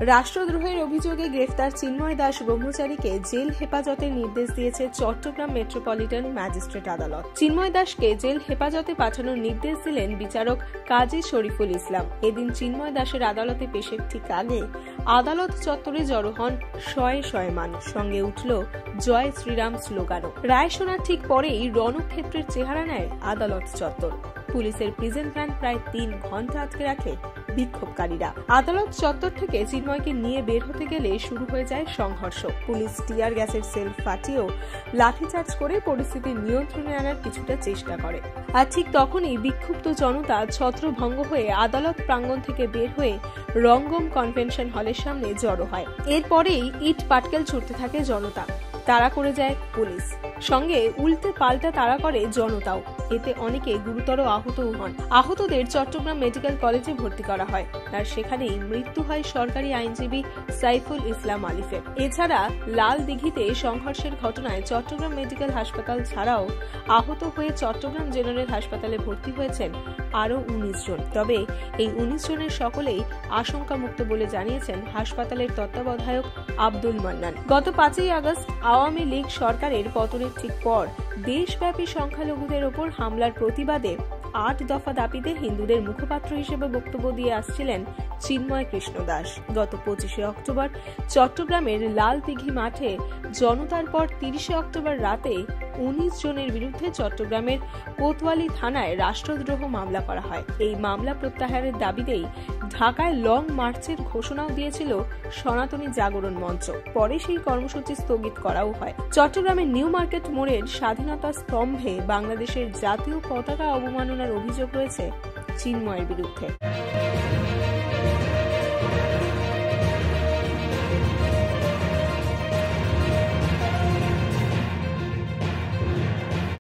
রাষ্ট্রদ্রোহের অভিযোগে গ্রেফতার চিন্ময় দাস ব্রহ্মচারীকে জেল হেফাজতের নির্দেশ দিয়েছে চট্টগ্রাম মেট্রোপলিটন ম্যাজিস্ট্রেট আদালত। চিন্ময় দাসকে জেল হেফাজতে পাঠানোর নির্দেশ দিলেন বিচারক কাজী শরীফুল ইসলাম। এদিন চিন্ময় দাসের আদালতে পেশের ঠিক আগে আদালত চত্বরে জড়ো হন শয়ে শয়ে মানুষ, সঙ্গে উঠল জয় শ্রীরাম স্লোগানও। রায় শোনার ঠিক পরেই রণক্ষেত্রের চেহারা নেয় আদালত চত্বর। পুলিশের প্রিজেন্ট ভ্যান প্রায় 3 ঘন্টা আটকে রাখে বিক্ষোভকারীরা। আদালত চত্বর থেকে চিন্ময়কে নিয়ে বের হতে গেলে শুরু হয়ে যায় সংঘর্ষ। পুলিশ টিয়ার গ্যাসের সেল ফাটিয়েও লাঠিচার্জ করে পরিস্থিতি নিয়ন্ত্রণে আনার কিছুটা চেষ্টা করে। আর ঠিক তখনই বিক্ষুব্ধ জনতা ছত্রভঙ্গ হয়ে আদালত প্রাঙ্গণ থেকে বের হয়ে রঙ্গম কনভেনশন হলের সামনে জড়ো হয়। এরপরেই ইট পাটকেল ছুটতে থাকে জনতা, তাড়া করে যায় পুলিশ, সঙ্গে উল্টে পাল্টা তাড়া করে জনতাও। এতে অনেকে গুরুতর আহতও হন। আহতদের চট্টগ্রাম মেডিকেল কলেজে ভর্তি করা হয়, আর সেখানেই মৃত্যু হয় সরকারি আইনজীবী সাইফুল ইসলাম আলিফের। এছাড়া লাল দিঘিতে সংঘর্ষের ঘটনায় চট্টগ্রাম মেডিকেল হাসপাতাল ছাড়াও আহত হয়ে চট্টগ্রাম জেনারেল হাসপাতালে ভর্তি হয়েছেন আরও 19 জন। তবে এই 19 জনের সকলেই আশঙ্কামুক্ত বলে জানিয়েছেন হাসপাতালের তত্ত্বাবধায়ক আব্দুল মান্নান। গত 5ই আগস্ট আওয়ামী লীগ সরকারের পতনের ঠিক পর দেশব্যাপী সংখ্যালঘুদের ওপর হামলার প্রতিবাদে 8 দফা দাবিতে হিন্দুদের মুখপাত্র হিসেবে বক্তব্য দিয়ে আসছিলেন চিন্ময় কৃষ্ণ দাস। গত 25শে অক্টোবর চট্টগ্রামের লাল দিঘি মাঠে জনতার পর 30শে অক্টোবর রাতে 19 জনের বিরুদ্ধে চট্টগ্রামের কোতোয়ালি থানায় রাষ্ট্রদ্রোহ মামলা করা হয়। এই মামলা প্রত্যাহারের দাবিতেই ঢাকায় লং মার্চের ঘোষণাও দিয়েছিল সনাতনী জাগরণ মঞ্চ। পরে সেই কর্মসূচি স্থগিত করাও হয়। চট্টগ্রামের নিউ মার্কেট মোড়ের স্বাধীনতা স্তম্ভে বাংলাদেশের জাতীয় পতাকা অবমাননার অভিযোগ রয়েছে চিন্ময়ের বিরুদ্ধে।